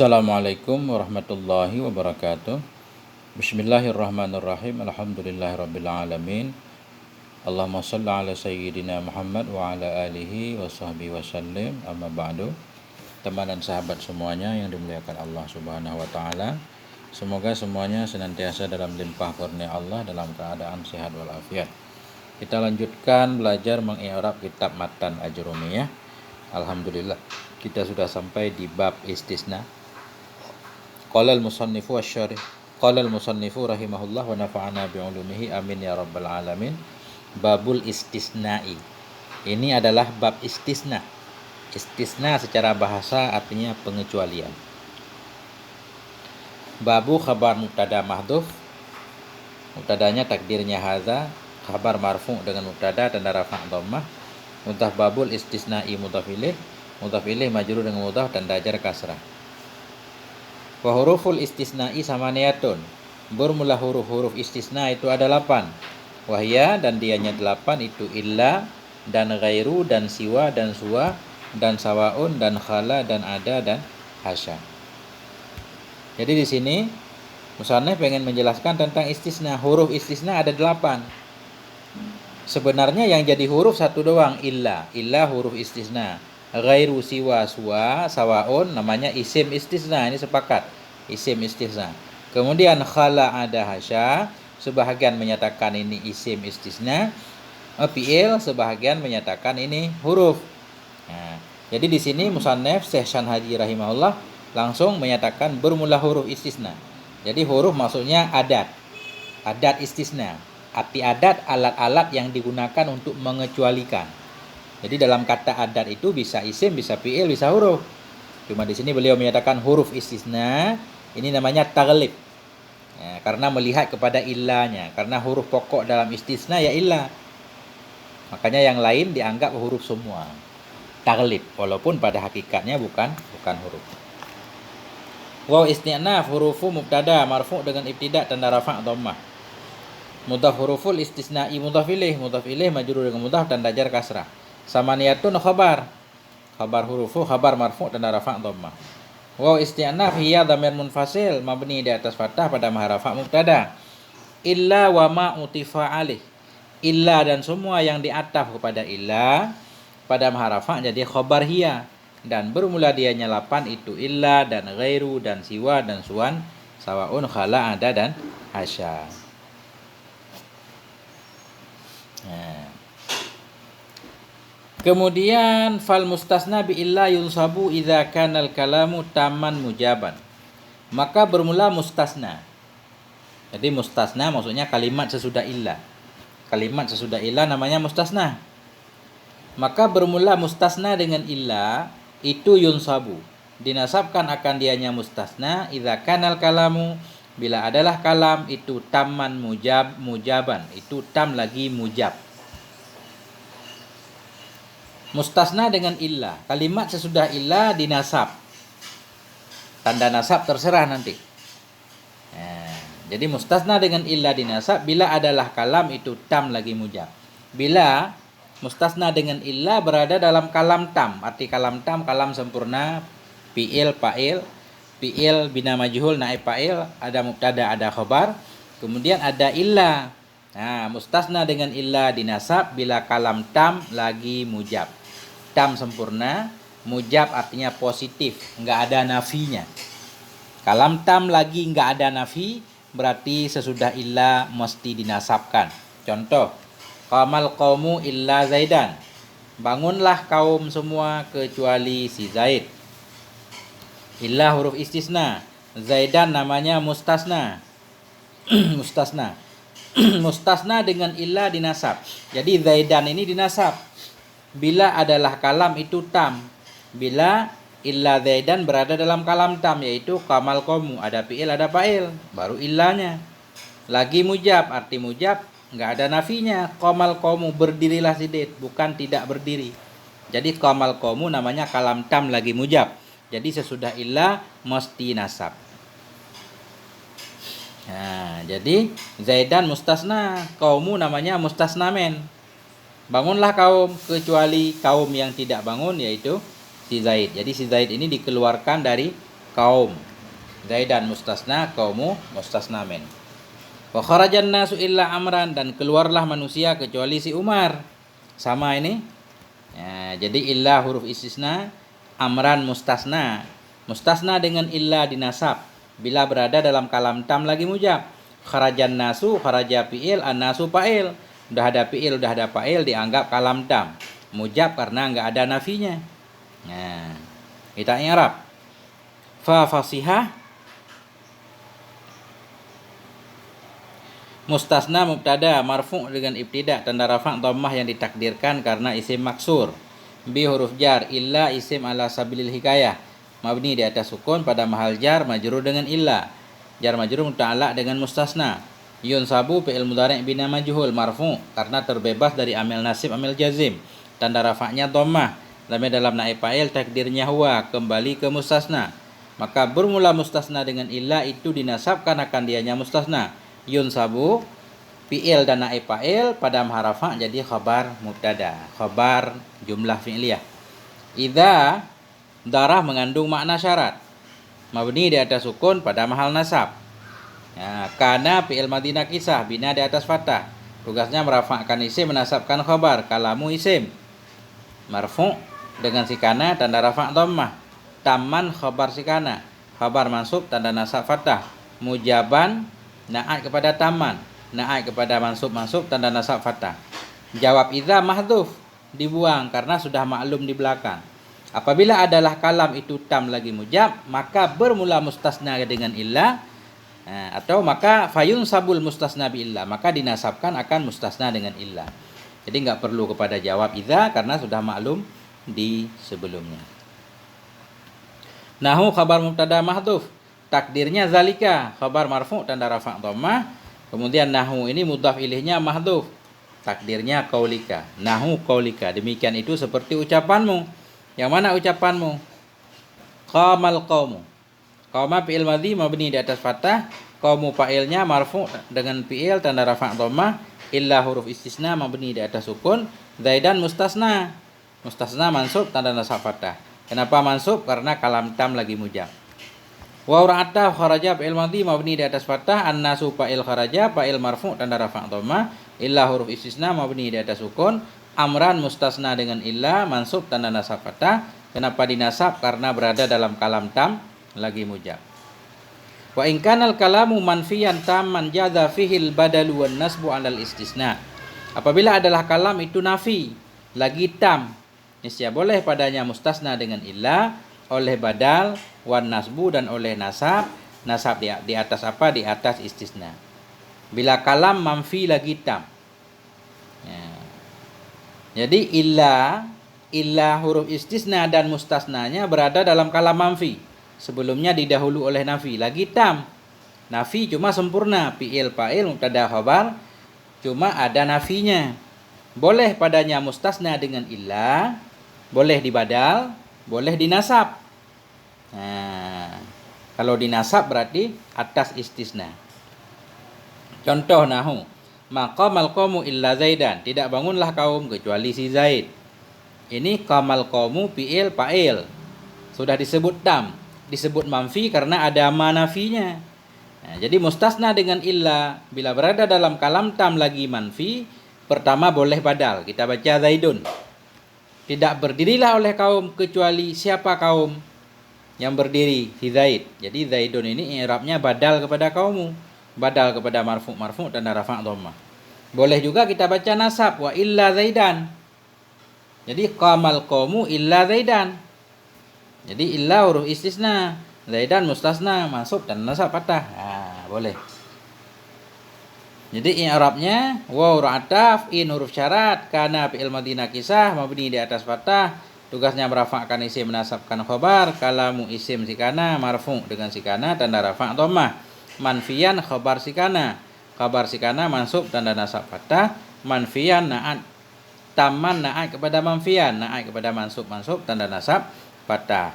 Assalamualaikum warahmatullahi wabarakatuh. Bismillahirrahmanirrahim. Alhamdulillahirrabbilalamin. Allahumma salli ala sayyidina Muhammad wa ala alihi wa sahbihi wasallim. Amma ba'du. Teman dan sahabat semuanya yang dimuliakan Allah Subhanahu wa taala, semoga semuanya senantiasa dalam limpah kurnia Allah dalam keadaan sehat walafiat. Kita lanjutkan belajar mengi'rab kitab Matan Ajrumiyah. Alhamdulillah, kita sudah sampai di bab istisna. Qala al-musannifu asy-syarih, qala al-musannifu rahimahullah wa nafa'ana bi'ulumihi amin ya rabbal alamin. Babul istisna'i. Ini adalah bab istisna. Istisna secara bahasa artinya pengecualian. Babu khabar mubtada mahdhuf. Mubtadanya takdirnya hadza, khabar marfu' dengan mubtada tanda rafa' dhammah. Mudhaf babul istisna'i mudhaf ilaih majrur dengan mudhaf dan jar kasrah. Wa huruful istisna'i samaniyatun. Bermula huruf-huruf istisna itu ada 8. Wahya dan dianya 8 itu illa dan ghairu dan siwa dan suwa dan sawaun dan khala dan ada dan hasya. Jadi di sini musannif pengen menjelaskan tentang istisna. Huruf istisna ada 8. Sebenarnya yang jadi huruf satu doang, illa huruf istisna. Ghairu siwa suwa sawaun namanya isim istisna, ini sepakat isim istisna. Kemudian khala ada hasya, sebahagian menyatakan ini isim istisna. Fi'il sebahagian menyatakan ini huruf. Nah, jadi di sini musannif Syekh Shanhaji rahimahullah langsung menyatakan bermula huruf istisna. Jadi huruf maksudnya adat istisna. Arti adat alat-alat yang digunakan untuk mengecualikan. Jadi dalam kata adat itu bisa isim, bisa fi'il, bisa huruf. Cuma di sini beliau menyatakan huruf istisna, ini namanya taghlib. Ya, karena melihat kepada illanya, karena huruf pokok dalam istisna ya illah. Makanya yang lain dianggap huruf semua. Taghlib, walaupun pada hakikatnya bukan huruf. Waw isti'naf hurufu mubtada marfu' dengan ibtida tanda rafa' dhammah. Mudhaf huruful istisna'i mudhaf ilaih majrur dengan mudhaf dan jar kasrah. Samaniyatun khabar hurufu khabar marfu' dan rafa' dhammah. Wa isti'naf hiya dhamir munfasil mabni di atas fathah pada maharafa mubtada. Illa wa ma utifa alih. Illa dan semua yang diataf kepada illa pada maharafa jadi khabar hiya, dan bermula dianya 8 itu illa dan ghairu dan siwa dan suwan sawaun khala ada dan hasya. Nah. Kemudian fal mustasna bi illa yunsabu idza kanal kalamu taman mujaban. Maka bermula mustasna. Jadi mustasna maksudnya kalimat sesudah illa. Kalimat sesudah illa namanya mustasna. Maka bermula mustasna dengan illa itu yunsabu. Dinasabkan akan dianya mustasna idza kanal kalamu bila adalah kalam itu taman mujaban. Itu tam lagi mujab. Mustasna dengan illa. Kalimat sesudah illa dinasab. Tanda nasab terserah nanti. Nah, jadi mustasna dengan illa dinasab bila adalah kalam itu tam lagi mujab. Bila mustasna dengan illa berada dalam kalam tam. Arti kalam tam, kalam sempurna, fi'il, fa'il, fi'il bina majhul, naib fa'il, ada mubtada, ada khabar, kemudian ada illa. Nah, mustasna dengan illa dinasab bila kalam tam lagi mujab. Tam sempurna, mujab artinya positif, enggak ada nafinya. Kalam tam lagi enggak ada nafi, berarti sesudah illa mesti dinasabkan. Contoh, qamal qaumu illa Zaidan. Bangunlah kaum semua kecuali si Zaid. Illa huruf istisna. Zaidan namanya mustasna. Mustasna. Mustasna dengan illa dinasab. Jadi Zaidan ini dinasab bila adalah kalam itu tam. Bila illa Zaidan berada dalam kalam tam, yaitu qamal qaumu, ada fi'il ada fa'il, baru illanya. Lagi mujab, arti mujab enggak ada nafinya. Qamal qaumu, berdirilah si Zaid, bukan tidak berdiri. Jadi qamal qaumu namanya kalam tam lagi mujab. Jadi sesudah illa mesti nasab. Nah, jadi Zaidan mustasna, qaumu namanya mustasnamen. Bangunlah kaum kecuali kaum yang tidak bangun, yaitu si Zaid. Jadi si Zaid ini dikeluarkan dari kaum. Zaidan mustasna, kaumu mustasna min. Wa kharajan nasu illa Amran, dan keluarlah manusia kecuali si Umar. Sama ini. Ya, jadi illa huruf istisna, Amran mustasna. Mustasna dengan illa dinasab bila berada dalam kalam tam lagi mujab. Kharajan nasu, kharaja fi'il, an-nasu fa'il. Udah ada fi'il, udah ada fa'il, dianggap kalam tam. Mujab karena enggak ada nafinya. Nah, kita i'rab. Fa fasihah mustasna mubtada marfu' dengan ibtida tanda rafa' dhammah yang ditakdirkan karena isim maksur. Bi huruf jar, illa isim ala sabilil hikayah, mabni di atas sukun pada mahal jar majrur dengan illa. Jar majrur muta'allaq dengan mustasna. Yunsabu fi'il mudhari' bina majhul marfu' karena terbebas dari amil nasib amil jazim. Tanda rafa'nya dhammah. Lamnya dalam naib fa'il takdirnya huwa, kembali ke mustasna. Maka bermula mustasna dengan illa itu dinasabkan akan dianya mustasna. Yunsabu fi'il dan naib fa'il pada maharafa jadi khabar mubtada, khabar jumlah fi'liyah. Idza darah mengandung makna syarat, mabni di atas sukun pada mahal nasab. Ya, kana fi'il madhi nakisah, bina di atas fathah. Tugasnya merafa'kan isim, menasabkan khabar. Kalamu isim marfu' dengan sikana tanda rafa' dhammah. Taman khabar sikana, khabar mansub tanda nasab fathah. Mujaban na'at kepada taman, na'at kepada mansub tanda nasab fathah. Jawab idza mahdhuf, dibuang karena sudah maklum di belakang. Apabila adalah kalam itu tam lagi mujab, maka bermula mustasna dengan illa, atau maka fayun sabul mustasna bi illa, maka dinasabkan akan mustasna dengan illa. Jadi enggak perlu kepada jawab idza karena sudah maklum di sebelumnya. Nahu khabar mubtada mahdhuf, takdirnya zalika, khabar marfu' tanda rafa' dhammah. Kemudian nahu ini mudhaf ilaihnya mahdhuf, takdirnya qaulika. Nahu qaulika, demikian itu seperti ucapanmu. Yang mana ucapanmu? Qamal qaumu. Qauma fi'il madhi mabni di atas fathah, qaumu fa'ilnya marfu' dengan fi'il tanda rafa' dhammah, illa huruf istisna mabni di atas sukun, zaidan mustasna. Mustasna mansub tanda nasab fathah. Kenapa mansub? Karena kalam tam lagi mujab. Wa ra'ata kharaja fi'il madhi mabni di atas fathah, an-nasu fa'il kharaja fa'il marfu' tanda rafa' dhammah, illa huruf istisna mabni di atas sukun, Amran mustasna dengan illa mansub tanda nasab fathah. Kenapa dinasab? Karena berada dalam kalam tam lagi mujab. Wa in kanal kalamu manfiyan tamman jaza fihil badalu wan nasbu 'alal istisna. Apabila adalah kalam itu nafi lagi tam, niscaya boleh padanya mustasna dengan illa, oleh badal, wan nasbu dan oleh nasab. Nasab di atas apa? Di atas istisna. Bila kalam manfi lagi tam. Jadi illa huruf istisna dan mustasnanya berada dalam kalam manfi. Sebelumnya didahulu oleh nafi, lagi tam. Nafi cuma sempurna, fi'il fa'il mubtada khabar, cuma ada nafinya. Boleh padanya mustasna dengan illa, boleh dibadal, boleh dinasab. Nah, kalau dinasab berarti atas istisna. Contoh nahu, maqamal qaumu illa zaidan, tidak bangunlah kaum kecuali si Zaid. Ini qamal qaumu fi'il fa'il, sudah disebut tam, disebut manfi karena ada manafinya. Nah, jadi mustasna dengan illa bila berada dalam kalam tam lagi manfi, pertama boleh badal. Kita baca zaidun, tidak berdirilah oleh kaum kecuali siapa kaum yang berdiri? Si Zaid. Jadi zaidun ini i'rabnya badal kepada kaumu, badal kepada marfu' tanda rafa' dhammah. Boleh juga kita baca nasab, wa illa zaidan. Jadi qamal qaumu illa zaidan. Jadi illa huruf istisna, zaidan mustasna, mansub dan nasab fathah. Boleh. Jadi i'rabnya waw ra'ataf in huruf syarat, kana fi'il madhi nakisah mabni di atas fathah. Tugasnya merafa'kan isim, menasabkan khabar. Kalamu isim sikana marfu' dengan sikana tanda rafa' dhammah. Manfiyan khabar sikana, khabar sikana mansub tanda nasab fathah. Manfiyan na'at, taman na'at kepada manfiyan, na'at kepada mansub tanda nasab fathah.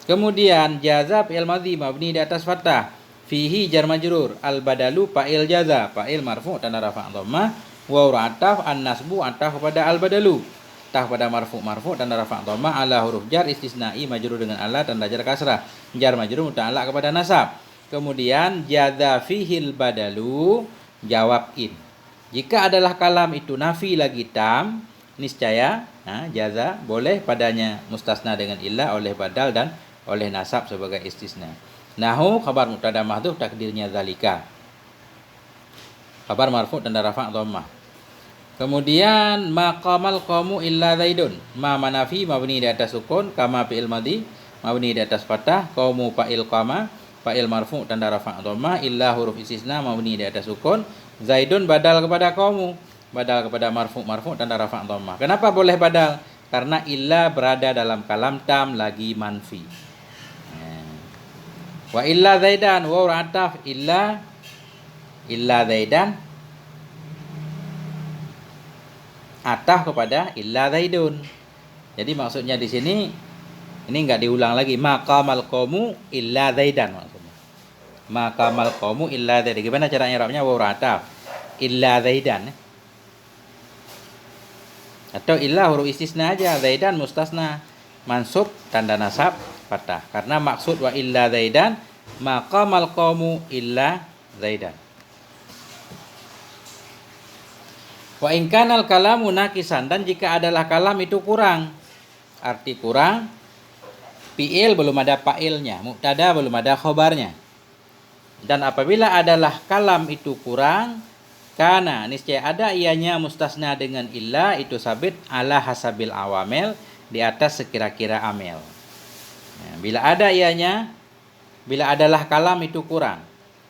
Kemudian jaza fi'il madhi mabni di atas fathah, fihi jar majrur, al badalu fa'il jaza, fa'il marfu' tanda rafa' dhammah. Wa ra'ataf an nasbu ataf kepada al badalu, fathah pada marfu tanda rafa' dhammah, ala huruf jar istisnai majrur dengan ala tanda jar kasrah, jar majrur muta'allaq kepada nasab. Kemudian jadza fihil badalu, jawab in. Jika adalah kalam itu nafi lagi tam, niscaya jaza boleh padanya mustasna dengan illa oleh badal dan oleh nasab sebagai istisna. Nahu khabar mubtada mahdhuf takdirnya zalika. Khabar marfu tanda rafa' dhammah. Kemudian maqamal qamu illa zaidun, ma manafi mabni di atas sukun, kama fi'il madhi mabni di atas fathah, qamu fa'il qama fa'il marfu tanda rafa' dhammah, illa huruf istisna mabni di atas sukun, zaidun badal kepada qamu, badal kepada marfu tanda rafa' dhammah. Kenapa boleh badal? Karena illa berada dalam kalam tam lagi manfi. Wa illa zaidan wa ataf illa zaidan ataf kepada illa zaidun. Jadi maksudnya di sini ini enggak diulang lagi, maqamal qaumu illa zaidan maksudnya. Maqamal qaumu illa zaidan. Gimana caranya i'rabnya? Wa ataf illa zaidan. Atau illa huruf istisna aja, zaidan mustasna, mansub tanda nasab fathah. Karena maksud wa illa zaidan, maqamal qaumu illa zaidan. Wa in kanal kalamu naqisan, dan jika adalah kalam itu kurang, arti kurang, fi'il belum ada fa'ilnya, mubtada belum ada khobarnya. Dan apabila adalah kalam itu kurang, kana niscaya ada ianya mustasna dengan illa itu sabit ala hasabil awamil, di atas sekira-kira amil. Bila ada ianya, bila adalah kalam itu kurang.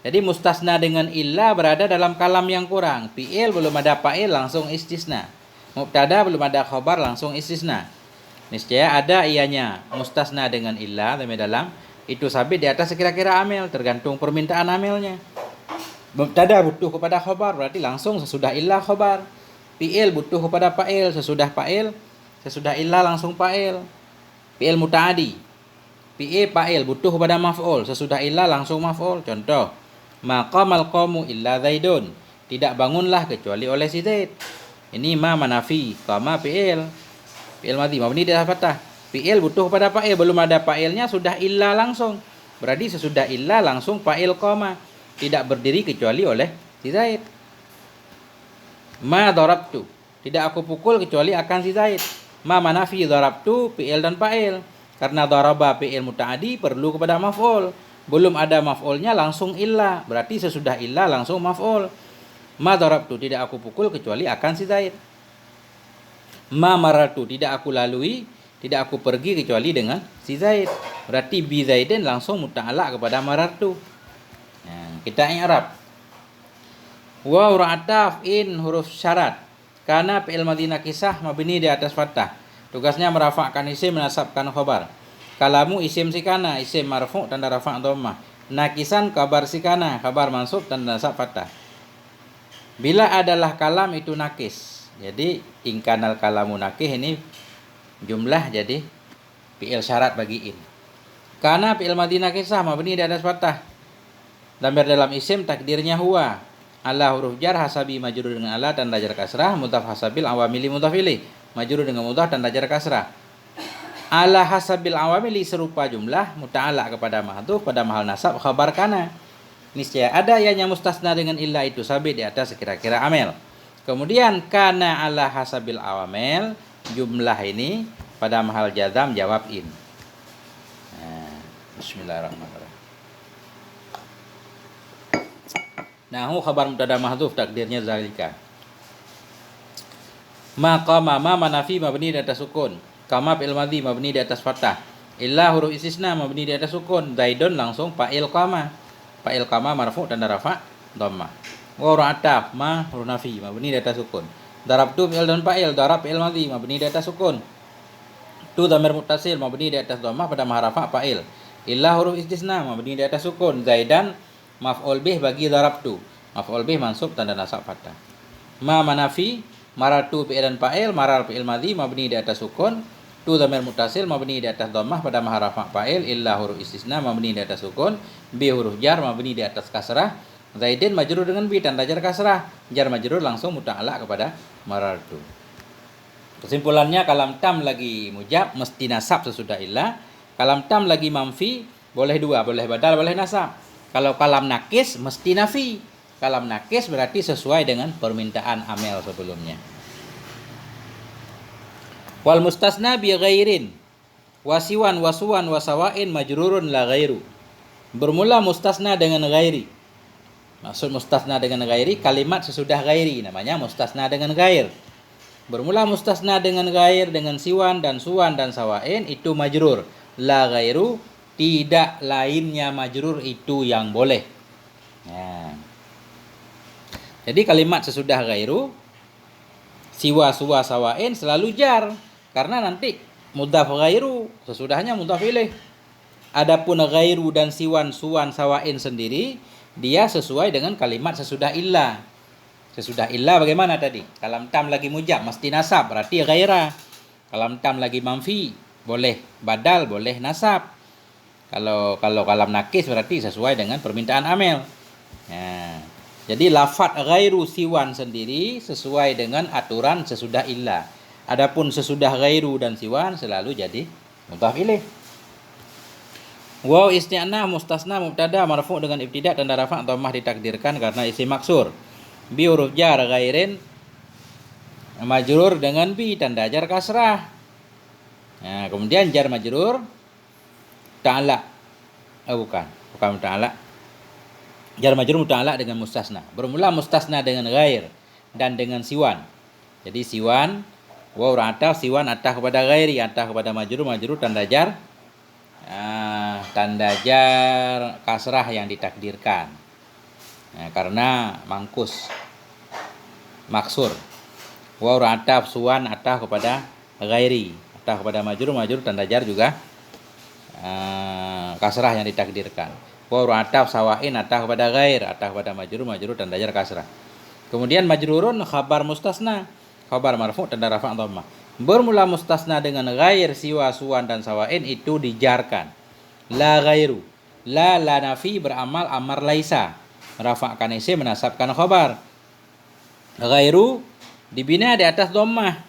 Jadi mustasna dengan illa berada dalam kalam yang kurang. Fi'il belum ada fa'il langsung istisna. Mubtada belum ada khobar langsung istisna. Niscaya ada ianya mustasna dengan illa dalam itu sabit di atas sekira-kira amil, tergantung permintaan amilnya. Mubtada butuh kepada khobar berarti langsung sesudah illa khobar. Fi'il butuh kepada fa'il, sesudah illa langsung fa'il. Fi'il muta'adi. Fi'il fa'il butuh kepada maf'ul, sesudah illa langsung maf'ul. Contoh, maqamal qaumu illa zaidun, tidak bangunlah kecuali oleh si Zaid. Ini ma manafi, qama fi'il madhi mabni di atas fathah. Fi'il butuh pada fa'il, belum ada fa'ilnya sudah illa langsung. Berarti sesudah illa langsung fa'il qama, tidak berdiri kecuali oleh si Zaid. Ma darabtu, tidak aku pukul kecuali akan si Zaid. Ma manafi darabtu fi'il dan fa'il. Karena daraba fi'il muta'adi perlu kepada maf'ul. Belum ada maf'ulnya langsung illa, berarti sesudah illa langsung maf'ul. Ma darabtu, tidak aku pukul kecuali akan si Zaid. Ma maratu, tidak aku lalui, tidak aku pergi kecuali dengan si Zaid. Berarti bi Zaidin langsung muta'allaq kepada maratu. Kita i'rab. Wa ataf in huruf syarat. Karena fi'il madhi nakisah mabni di atas fathah. Tugasnya merafa'kan isim, menasabkan khabar. Kalamu isim sikana, isim marfu' tanda rafa' dhammah. Nakisan kabar sikana, kabar mansub tanda nasab fathah. Bila adalah kalam itu nakis. Jadi ingkanal kalamu nakih ini jumlah jadi fi'il syarat bagi in. Karena fi'il madhi nakisah mabni di atas fathah. Dhamir dalam isim takdirnya huwa. Ala huruf jar hasabi majrur dengan ala tanda jar kasrah, mudhaf hasabil awamili mudhaf ilaih. Majrur dengan mudhaf tanda jar kasrah. Ala hasabil awamili serupa jumlah muta'allaq kepada mahdhuf pada mahal nasab khabar kana. Niscaya ada yang mustasna dengan illa itu sabit di atas kira-kira amil. Kemudian kana ala hasabil awamil, jumlah ini pada mahal jazam jawab in. Bismillahirrahmanirrahim. Nahu khabar mubtada mahdhuf takdirnya zalika. Maqama ma manafi mabni di atas sukun. Kama fi'il madhi mabni di atas fathah. Illa huruf istisna mabni di atas sukun. Zaidun langsung fa'il qama. Fa'il qama marfu' tanda rafa' dhammah. Wa ataf ma huruf nafi mabni di atas sukun. Darabtu fi'il dan fa'il, darab fi'il madhi mabni di atas sukun. Tu dhamir muttasil mabni di atas dhammah pada ma rafa' fa'il. Illa huruf istisna mabni di atas sukun. Zaidan maf'ul bih bagi darabtu. Maf'ul bih mansub tanda nasab fathah. Ma manafi maratu fi'il dan fa'il, marar fi'il madhi mabni di atas sukun. Tu dhamir muttasil mabni di atas dhammah pada ma rafa' fa'il, illa huruf istisna mabni di atas sukun, bi huruf jar mabni di atas kasrah. Zaidin majrur dengan bi tanda jar kasrah. Jar majrur langsung muta'allaq kepada marartu. Kesimpulannya, kalam tam lagi mujab mesti nasab sesudah illah. Kalam tam lagi manfi boleh dua, boleh badal, boleh nasab. Kalau kalam nakis mesti nafi. Kalam nakis berarti sesuai dengan permintaan amel sebelumnya. Wal mustasna bi ghairin wasiwan wasuwan wasawain majrurun la ghairu. Bermula mustasna dengan ghairi. Maksud mustasna dengan ghairi, kalimat sesudah ghairi namanya mustasna dengan ghair. Bermula mustasna dengan ghair, dengan siwan dan suwan dan sawain itu majrur. La ghairu, tidak lainnya majrur itu yang boleh. Nah. Jadi kalimat sesudah ghairu, siwa, suwa, sawain selalu jar. Karena nanti mudhaf ghairu, sesudahnya mudhaf ilaih. Adapun ghairu dan siwan, suwan, sawain sendiri, dia sesuai dengan kalimat sesudah illah. Sesudah illah bagaimana tadi? Kalam tam lagi mujab mesti nasab, berarti ghaira. Kalam tam lagi manfi, boleh badal, boleh nasab. Kalau kalam nakis berarti sesuai dengan permintaan amel. Nah, jadi lafadz ghairu siwan sendiri sesuai dengan aturan sesudah illah. Adapun sesudah ghairu dan siwan selalu jadi mudhaf ilaih. Waw isti'nah mustasna mubtada marfu' dengan ibtida' tanda rafa' dhammah ditakdirkan karena isim maksur. Bi huruf jar ghairin majrur dengan bi tanda jar kasrah. Nah, kemudian jar majrur ta'ala. Bukan ta'ala. Jar majrur ta'ala dengan mustasna. Bermula mustasna dengan ghair dan dengan siwan. Jadi siwan waw ataf, siwan ataf kepada ghairi, ataf kepada majrur, majrur tanda jar kasrah yang ditakdirkan. Nah, karena mangkus maksur. Waw ataf, suwan ataf kepada ghairi, ataf kepada majrur, majrur tanda jar juga kasrah yang ditakdirkan. Waw ataf, sawain ataf kepada ghair, ataf kepada majrur, majrur tanda jar kasrah. Kemudian majrurun khabar mustasna, khabar marfu' tanda rafa' dhammah. Bermula mustasna dengan ghair, siwa, suwan dan sawain itu dijarkan. La ghairu, la nafi beramal amar laisa, merafa'kan isim menasabkan khabar. Ghairu dibina di atas dhammah.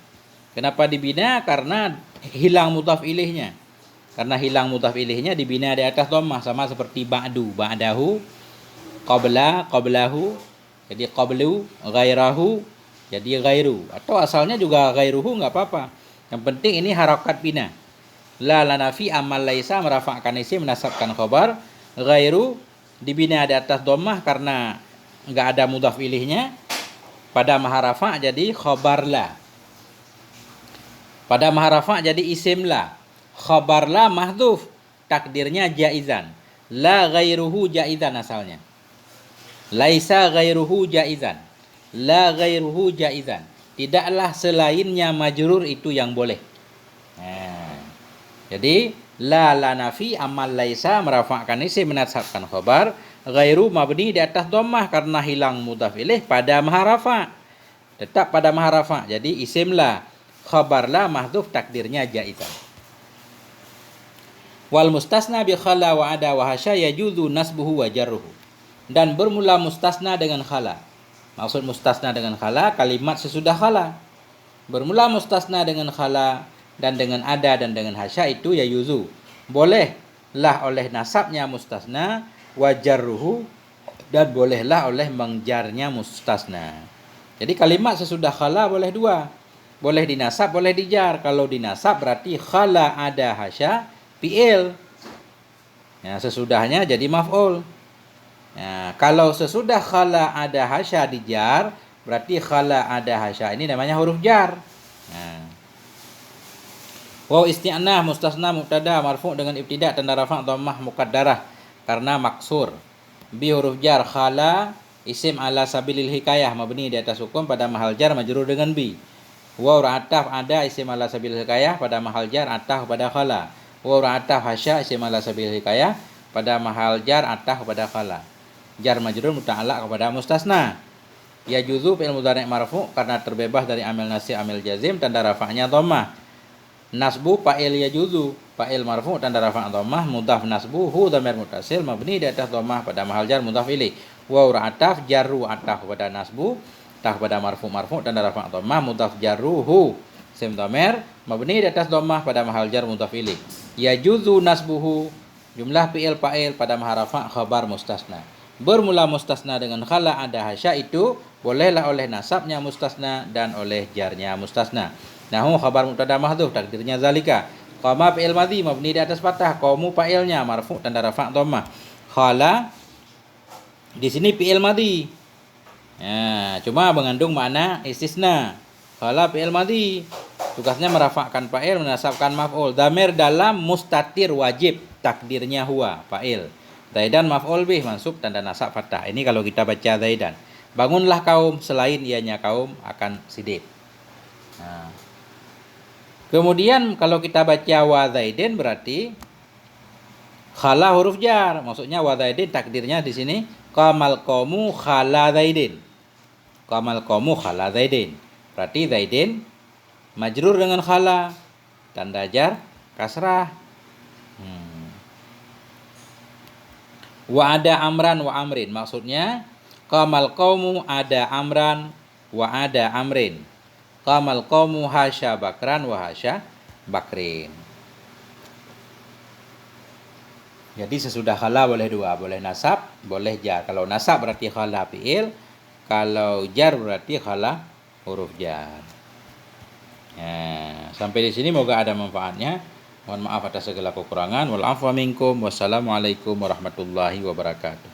Kenapa dibina? Karena hilang mudhaf ilaihnya. Karena hilang mudhaf ilaihnya dibina di atas dhammah, sama seperti ba'du, ba'dahu, qabla, qablahu. Jadi qablu, ghairahu, jadi ghairu. Atau asalnya juga ghairuhu enggak apa-apa. Yang penting ini harakat bina. La nafi amal laisa merafa'kan isim menasabkan khabar. Ghairu dibina di atas dhammah karena enggak ada mudhaf ilaihnya. Pada maharafa jadi khabar la. Pada maharafa jadi isim la. Khabar la mahdhuf, takdirnya jaizan. La ghairuhu jaizan asalnya. Laisa ghairuhu jaizan. La ghairuhu jaizan. Tidaklah selainnya majrur itu yang boleh. Nah, jadi la nafi amal laisa merafa'kan isim menasabkan khabar. Ghairu mabni di atas dhammah karena hilang mudhaf ilaih pada maharafa. Tetap pada maharafa. Jadi isim la, khabar la mahdhuf takdirnya jaizan. Wal mustasna bi khala wa ada wa hasya yajuzu nasbuhu wa jarruhu. Dan bermula mustasna dengan khala. Maksud mustasna dengan khala kalimat sesudah khala. Bermula mustasna dengan khala dan dengan ada dan dengan hasya itu yajuzu. Bolehlah oleh nasabnya mustasna wa jarruhu dan bolehlah oleh mengjarnya mustasna. Jadi kalimat sesudah khala boleh dua. Boleh dinasab, boleh dijar. Kalau dinasab berarti khala ada hasya fi'il. Ya, sesudahnya jadi maf'ul. Ya, kalau sesudah khala ada hasya dijar, berarti khala ada hasya ini namanya huruf jar. Nah. Waw isti'nah mustasna mubtada marfu' dengan ibtida' tanda rafa' dhammah muqaddarah karena maksur. Bi huruf jar khala isim ala sabilil hikayah mabni di atas hukum pada mahal jar majrur dengan bi. Waw ataf ada isim ala sabilil hikayah pada mahal jar ataf pada khala. Waw ataf hasya isim ala sabilil hikayah pada mahal jar ataf pada khala. Jar majrur muta'allaq kepada mustasna. Ya juzu fi'il mudhari' marfu' karena terbebas dari amil nasib amil jazim tanda rafa'nya dhammah. Nasbu fa'il ya juzu, fa'il marfu' tanda rafa' dhammah, mudhaf nasbu hu dhamir muttasil mabni di atas dhammah pada mahal jar mudhaf ilaih. Waw ataf jarru ataf kepada nasbu, ataf kepada marfu' tanda rafa' dhammah, mudhaf jarruhu Isim dhamir mabni di atas dhammah pada mahal jar mudhaf ilaih. Yajuzu nasbuhu jumlah fi'il fa'il pada mahal rafa' khabar mustasna. Bermula mustasna dengan khala ada hasya itu bolehlah oleh nasabnya mustasna dan oleh jarnya mustasna. Nahu khabar mubtada mahdhuf takdirnya zalika. Qama fi'il madhi mabni di atas fathah, qamu fa'ilnya marfu' tanda rafa' dhammah. Khala di sini fi'il madhi. Nah, cuma mengandung makna istisna. Khala fi'il madhi tugasnya merafakkan fa'il, menasabkan maf'ul. Damir dalam mustatir wajib, takdirnya huwa fa'il. Zaidan maf'ul bih mansub tanda nasab fathah. Ini kalau kita baca Zaidan. Bangunlah kaum selain ianya kaum akan siddiq. Nah. Kemudian kalau kita baca wa Zaidin berarti khala huruf jar. Maksudnya wa Zaidin takdirnya di sini qamal qaumu khala Zaidin. Qamal qaumu khala Zaidin. Berarti Zaidin majrur dengan khala, tanda jar kasrah. Wa ada amran wa amrin, maksudnya qamal qaumu ada amran wa ada amrin. Qamal qaumu hasya bakran wa hasya bakrin. Jadi sesudah khala boleh dua, boleh nasab, boleh jar. Kalau nasab berarti khala fi'il, kalau jar berarti khala huruf jar. Nah, sampai di sini moga ada manfaatnya. Mohon maaf atas segala kekurangan. Wal afwa minkum. Wassalamualaikum warahmatullahi wabarakatuh.